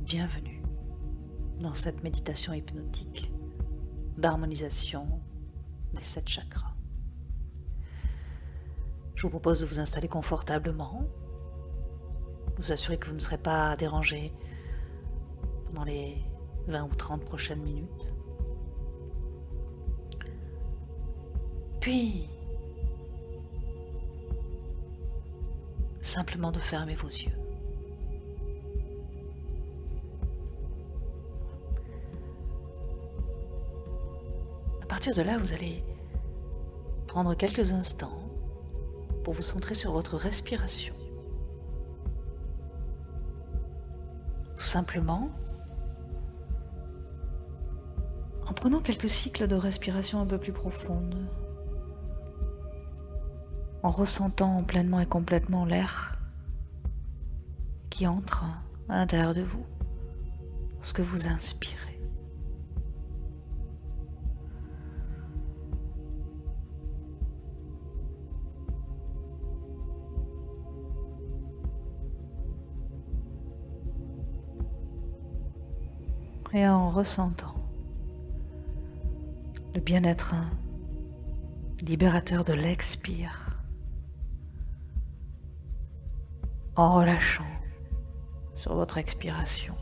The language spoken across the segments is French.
Bienvenue dans cette méditation hypnotique d'harmonisation des 7 chakras. Je vous propose de vous installer confortablement, vous assurer que vous ne serez pas dérangé pendant les 20 ou 30 prochaines minutes. Puis, simplement de fermer vos yeux. À partir de là, vous allez prendre quelques instants pour vous centrer sur votre respiration. Tout simplement, en prenant quelques cycles de respiration un peu plus profondes, en ressentant pleinement et complètement l'air qui entre à l'intérieur de vous lorsque vous inspirez. Et en ressentant le bien-être libérateur de l'expire, en relâchant sur votre expiration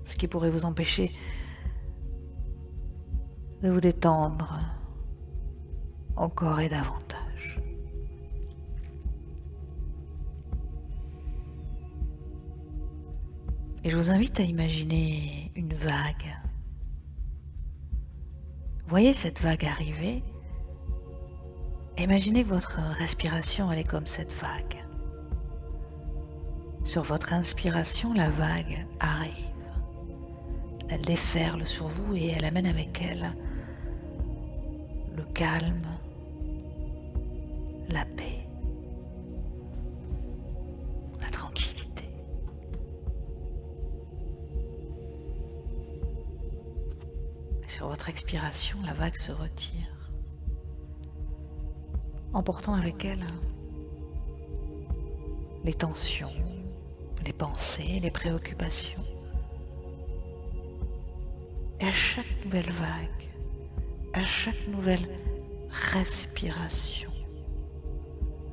ce qui pourrait vous empêcher de vous détendre encore et davantage. Et je vous invite à imaginer une vague. Voyez cette vague arriver. Imaginez que votre respiration, elle est comme cette vague. Sur votre inspiration, la vague arrive. Elle déferle sur vous et elle amène avec elle le calme, la paix, la tranquillité. Sur votre expiration, la vague se retire, emportant avec elle les tensions, les pensées, les préoccupations. Et à chaque nouvelle vague, à chaque nouvelle respiration,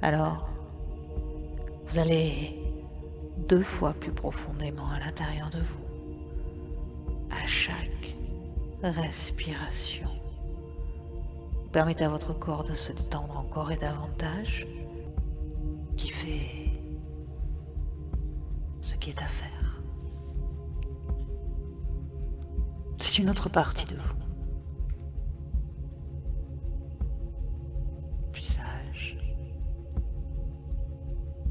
alors vous allez 2 fois plus profondément à l'intérieur de vous. À chaque respiration, permettez à votre corps de se détendre encore et davantage, qui fait ce qui est à faire. C'est une autre partie de vous, plus sage,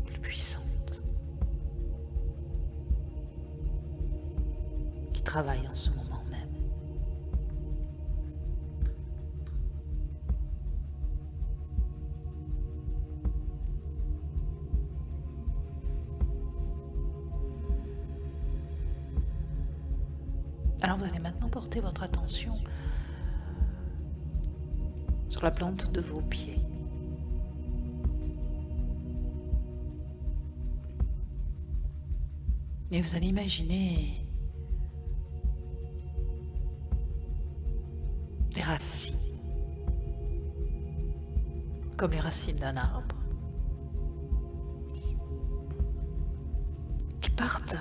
plus puissante, qui travaille en ce moment même. Alors vous allez maintenant porter votre attention sur la plante de vos pieds. Et vous allez imaginer des racines, comme les racines d'un arbre, qui partent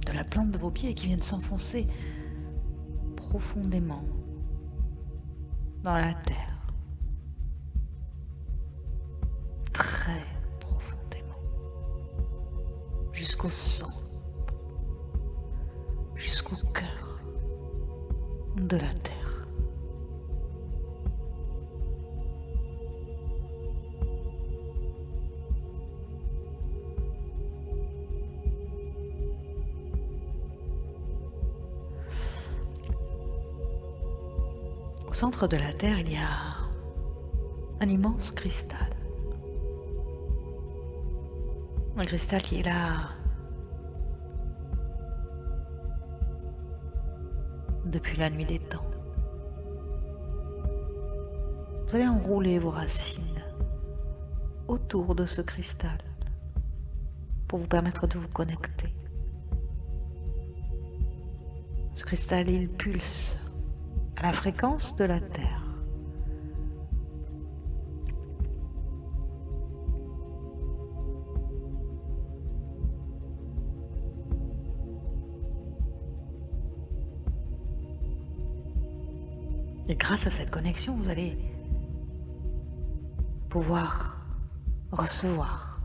de la plante de vos pieds et qui viennent s'enfoncer profondément dans la terre, très profondément, jusqu'au centre, jusqu'au cœur de la terre. Au centre de la Terre, il y a un immense cristal. Un cristal qui est là depuis la nuit des temps. Vous allez enrouler vos racines autour de ce cristal pour vous permettre de vous connecter Ce cristal, il pulse à la fréquence de la Terre. Et grâce à cette connexion, vous allez pouvoir recevoir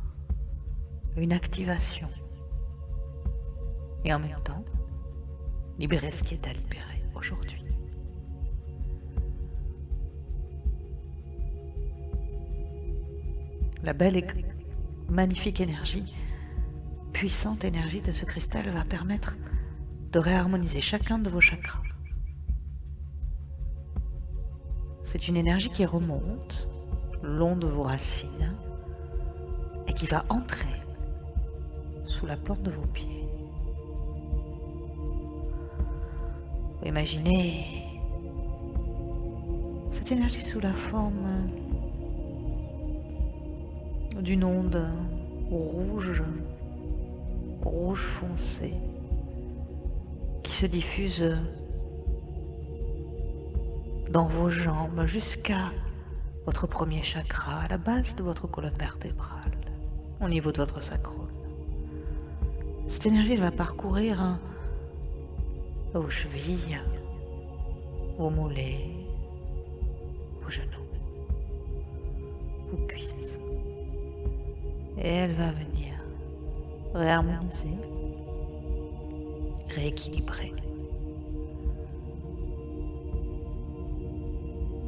une activation et en même temps libérer ce qui est à libérer aujourd'hui. La belle et magnifique énergie, puissante énergie de ce cristal va permettre de réharmoniser chacun de vos chakras. C'est une énergie qui remonte le long de vos racines et qui va entrer sous la plante de vos pieds. Vous imaginez cette énergie sous la forme d'une onde rouge foncé, qui se diffuse dans vos jambes jusqu'à votre premier chakra, à la base de votre colonne vertébrale, au niveau de votre sacrum. Cette énergie elle va parcourir vos chevilles, vos mollets, vos genoux, vos cuisses. Et elle va venir réharmoniser, rééquilibrer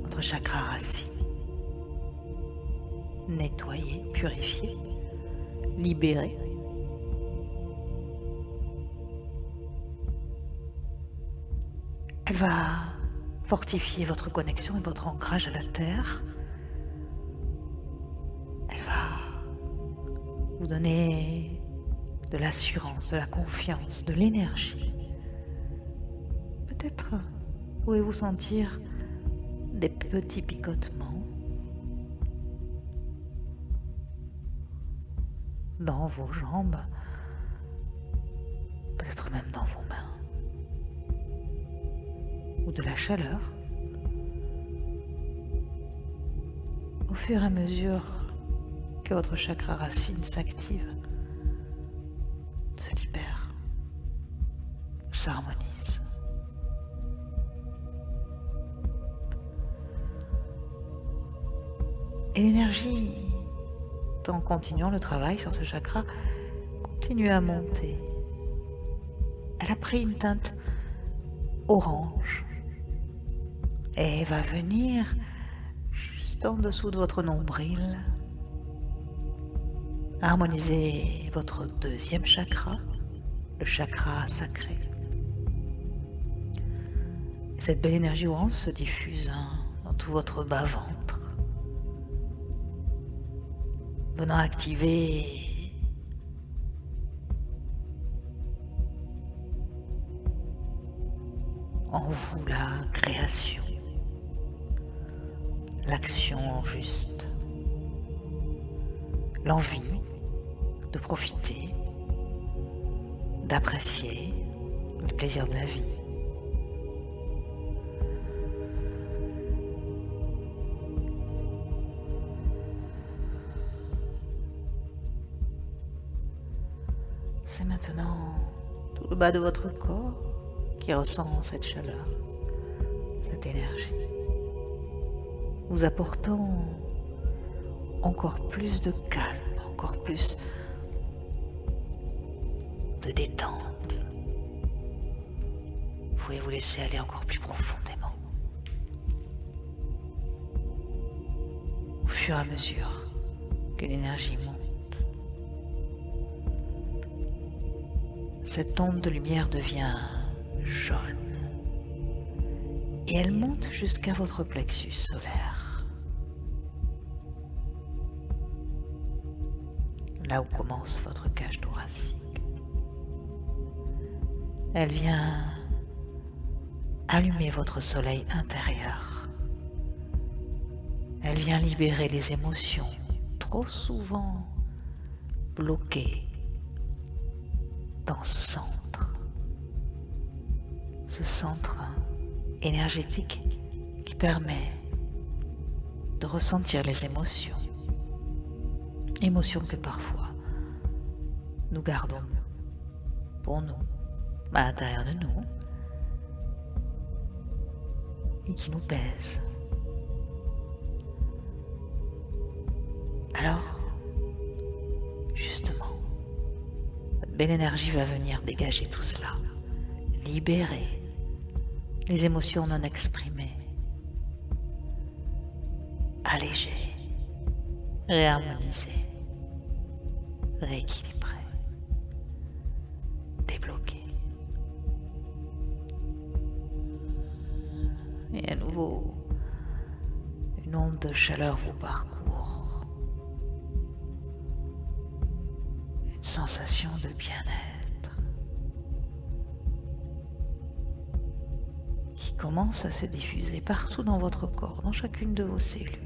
votre chakra racine. Nettoyer, purifier, libérer. Elle va fortifier votre connexion et votre ancrage à la Terre. Elle va vous donner de l'assurance, de la confiance, de l'énergie. Peut-être pouvez-vous sentir des petits picotements dans vos jambes, peut-être même dans vos mains, ou de la chaleur. Au fur et à mesure que votre chakra racine s'active, se libère, s'harmonise. Et l'énergie, en continuant le travail sur ce chakra, continue à monter. Elle a pris une teinte orange et va venir juste en dessous de votre nombril, harmoniser votre deuxième chakra, le chakra sacré. Et cette belle énergie orange se diffuse dans tout votre bas-ventre, venant activer en vous la création, l'action juste, l'envie de profiter, d'apprécier le plaisir de la vie. C'est maintenant tout le bas de votre corps qui ressent cette chaleur, cette énergie, vous apportant encore plus de calme, encore plus de détente. Vous pouvez vous laisser aller encore plus profondément. Au fur et à mesure que l'énergie monte, cette onde de lumière devient jaune et elle monte jusqu'à votre plexus solaire, là où commence votre cage thoracique. Elle vient allumer votre soleil intérieur. Elle vient libérer les émotions trop souvent bloquées dans ce ce centre énergétique qui permet de ressentir les émotions. Émotions que parfois nous gardons pour nous, à l'intérieur de nous, et qui nous pèsent. Alors, justement, cette belle énergie va venir dégager tout cela, libérer les émotions non exprimées, alléger, réharmoniser, rééquilibrer, débloquer. Et à nouveau, une onde de chaleur vous parcourt. Une sensation de bien-être qui commence à se diffuser partout dans votre corps, dans chacune de vos cellules.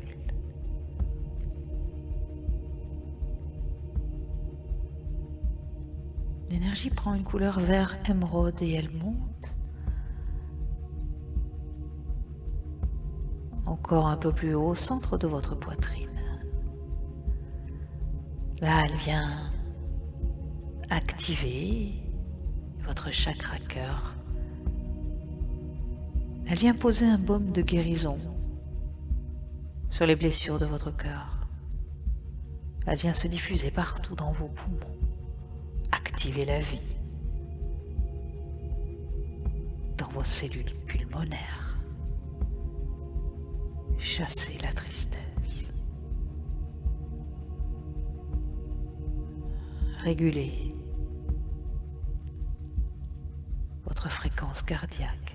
L'énergie prend une couleur vert émeraude et elle monte encore un peu plus haut au centre de votre poitrine. Là, elle vient activer votre chakra cœur. Elle vient poser un baume de guérison sur les blessures de votre cœur. Elle vient se diffuser partout dans vos poumons, activer la vie dans vos cellules pulmonaires, chasser la tristesse, réguler votre fréquence cardiaque.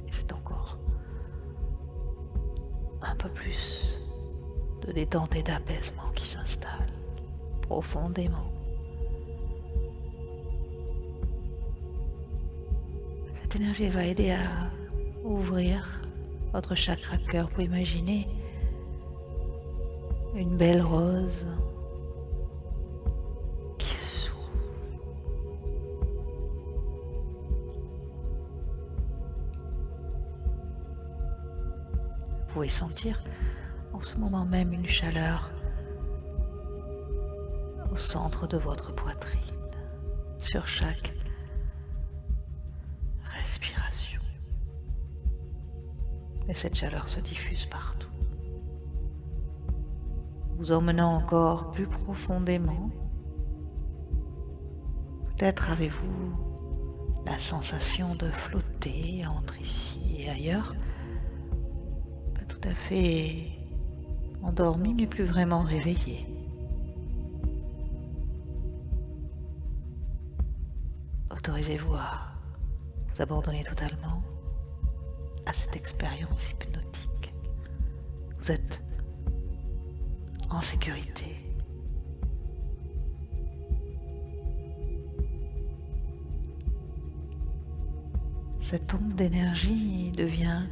Et c'est encore un peu plus de détente et d'apaisement qui s'installe profondément. Cette énergie va aider à ouvrir votre chakra cœur. Vous pouvez imaginer une belle rose qui s'ouvre. Vous pouvez sentir en ce moment même une chaleur au centre de votre poitrine, sur chaque respiration. Et cette chaleur se diffuse partout, vous emmenant encore plus profondément. Peut-être avez-vous la sensation de flotter entre ici et ailleurs, pas tout à fait endormi, mais plus vraiment réveillé. Autorisez-vous à vous abandonner totalement à cette expérience hypnotique. Vous êtes en sécurité. Cette onde d'énergie devient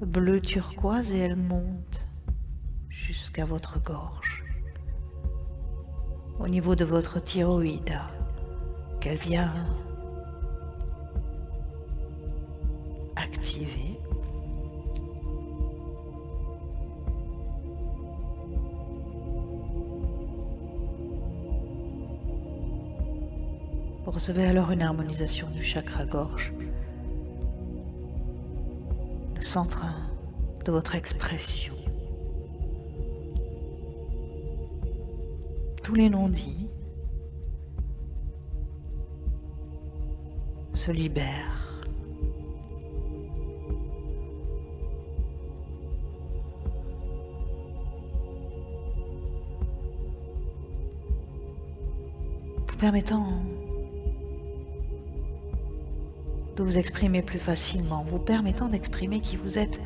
bleu turquoise et elle monte jusqu'à votre gorge, au niveau de votre thyroïde, qu'elle vient activer. Vous recevez alors une harmonisation du chakra gorge, le centre de votre expression. Tous les non-dits se libèrent. Vous permettant de vous exprimer plus facilement, vous permettant d'exprimer qui vous êtes,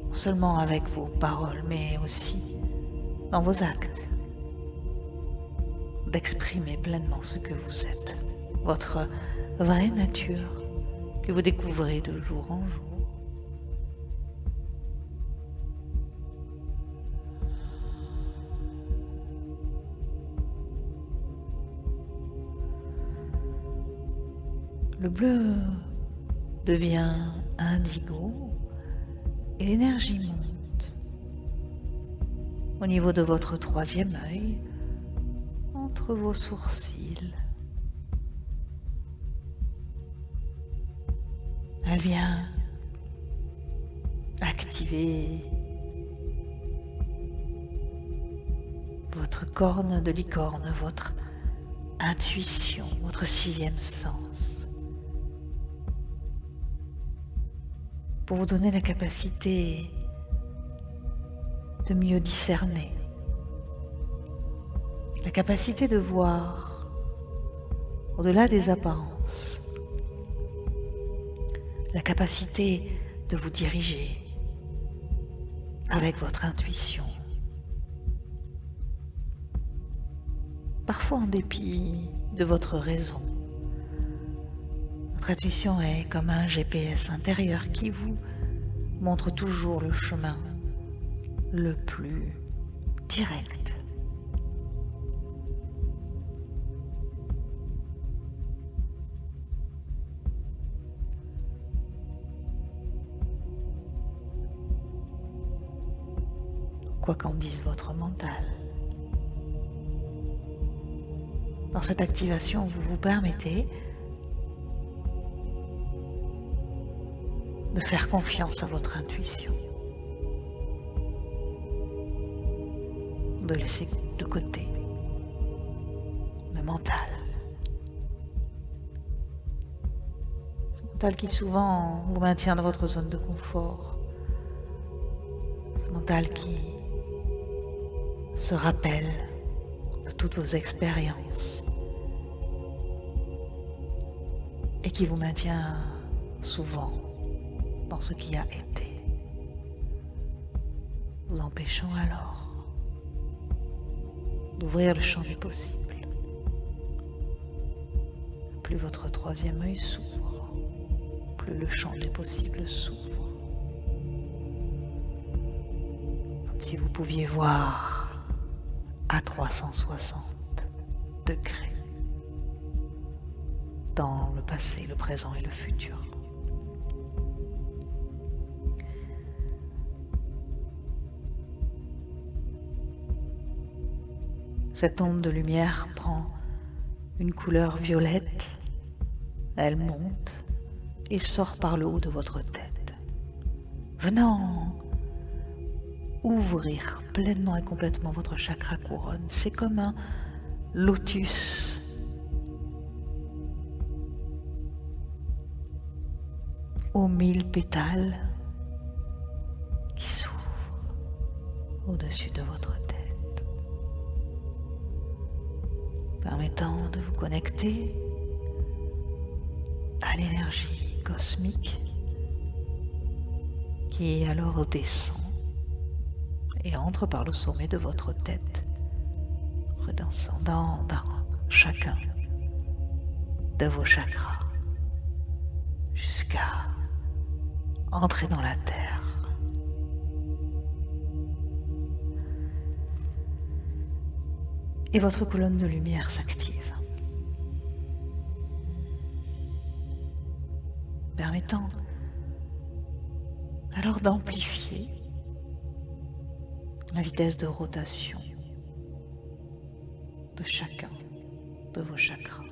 non seulement avec vos paroles, mais aussi dans vos actes, d'exprimer pleinement ce que vous êtes, votre vraie nature que vous découvrez de jour en jour. Le bleu devient indigo et l'énergie monte au niveau de votre troisième œil, entre vos sourcils. Elle vient activer votre corne de licorne, votre intuition, votre sixième sens, pour vous donner la capacité de mieux discerner, la capacité de voir au-delà des apparences, la capacité de vous diriger avec votre intuition, parfois en dépit de votre raison. Votre intuition est comme un GPS intérieur qui vous montre toujours le chemin le plus direct. Quoi qu'en dise votre mental. Dans cette activation, vous vous permettez de faire confiance à votre intuition, de laisser de côté le mental. Ce mental qui souvent vous maintient dans votre zone de confort, ce mental qui se rappelle de toutes vos expériences et qui vous maintient souvent dans ce qui a été, vous empêchant alors d'ouvrir le champ des possibles. Plus votre troisième œil s'ouvre, plus le champ des possibles s'ouvre. Comme si vous pouviez voir à 360 degrés dans le passé, le présent et le futur. Cette onde de lumière prend une couleur violette, elle monte et sort par le haut de votre tête, venant ouvrir pleinement et complètement votre chakra couronne. C'est comme un lotus aux 1000 pétales qui s'ouvrent au-dessus de votre tête, permettant de vous connecter à l'énergie cosmique qui alors descend et entre par le sommet de votre tête, redescendant dans chacun de vos chakras jusqu'à entrer dans la terre. Et votre colonne de lumière s'active, permettant alors d'amplifier la vitesse de rotation de chacun de vos chakras,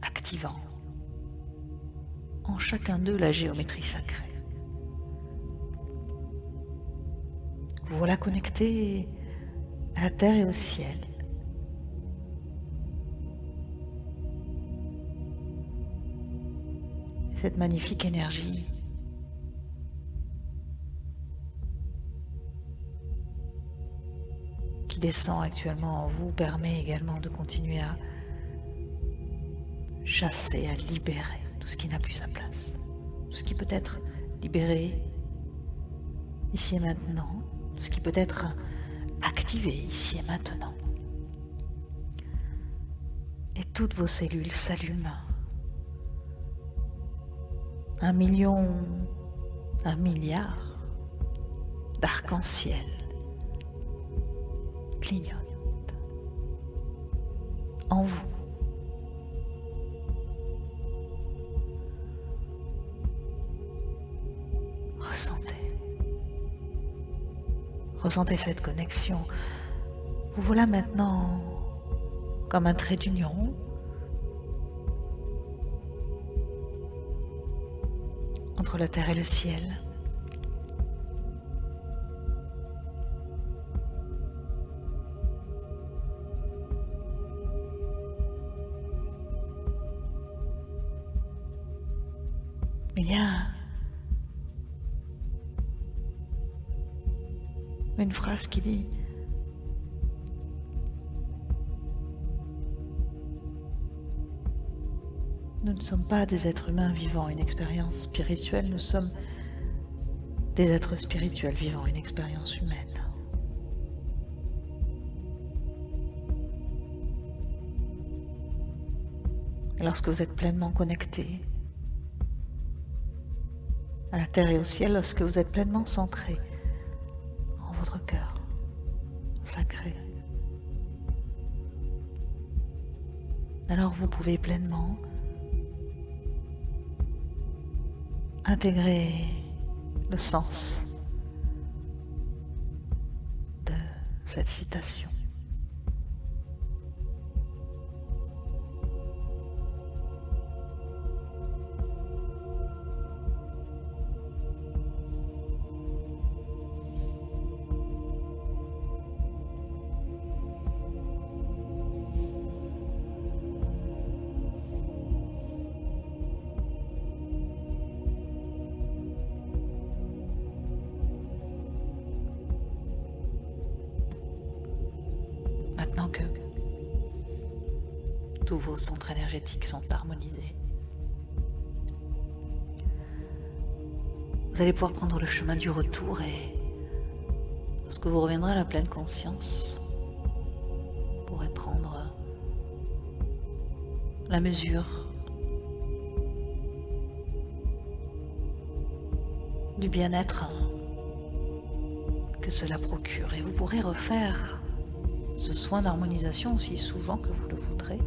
activant en chacun d'eux la géométrie sacrée. Vous voilà connecté à la terre et au ciel. Cette magnifique énergie qui descend actuellement en vous permet également de continuer à chasser, à libérer tout ce qui n'a plus sa place, tout ce qui peut être libéré ici et maintenant, tout ce qui peut être activé ici et maintenant. Et toutes vos cellules s'allument. 1 million, 1 milliard d'arc-en-ciel clignotent en vous. ressentez. Ressentez cette connexion. Vous voilà maintenant comme un trait d'union entre la terre et le ciel. Il y a une phrase qui dit: nous ne sommes pas des êtres humains vivant une expérience spirituelle, nous sommes des êtres spirituels vivant une expérience humaine. Et lorsque vous êtes pleinement connecté à la terre et au ciel, lorsque vous êtes pleinement centré en votre cœur sacré, alors vous pouvez pleinement intégrer le sens de cette citation. Maintenant que tous vos centres énergétiques sont harmonisés, vous allez pouvoir prendre le chemin du retour et lorsque vous reviendrez à la pleine conscience, vous pourrez prendre la mesure du bien-être que cela procure et vous pourrez refaire ce soin d'harmonisation aussi souvent que vous le voudrez.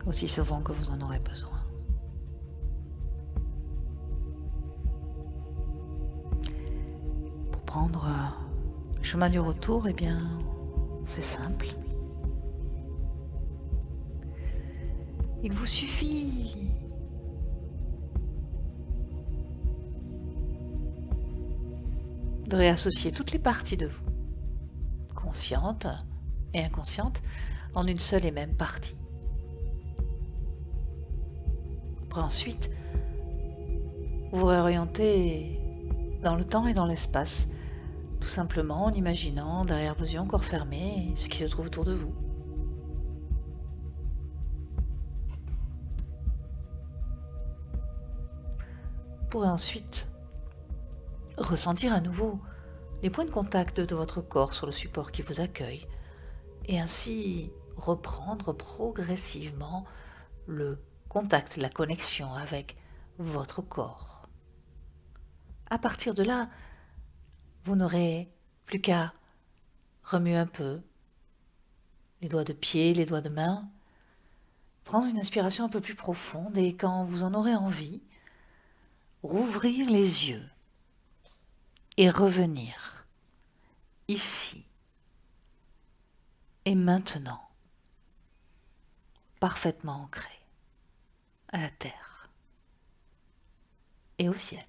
Aussi souvent que vous en aurez besoin. Pour prendre le chemin du retour, eh bien, c'est simple. Il vous suffit de réassocier toutes les parties de vous, conscientes et inconscientes, en une seule et même partie. Après ensuite, vous réorientez dans le temps et dans l'espace, tout simplement en imaginant derrière vos yeux encore fermés ce qui se trouve autour de vous. Vous pourrez ensuite ressentir à nouveau les points de contact de votre corps sur le support qui vous accueille et ainsi reprendre progressivement le contact, la connexion avec votre corps. À partir de là, vous n'aurez plus qu'à remuer un peu les doigts de pied, les doigts de main, prendre une inspiration un peu plus profonde et quand vous en aurez envie, rouvrir les yeux et revenir ici et maintenant, parfaitement ancré à la terre et au ciel.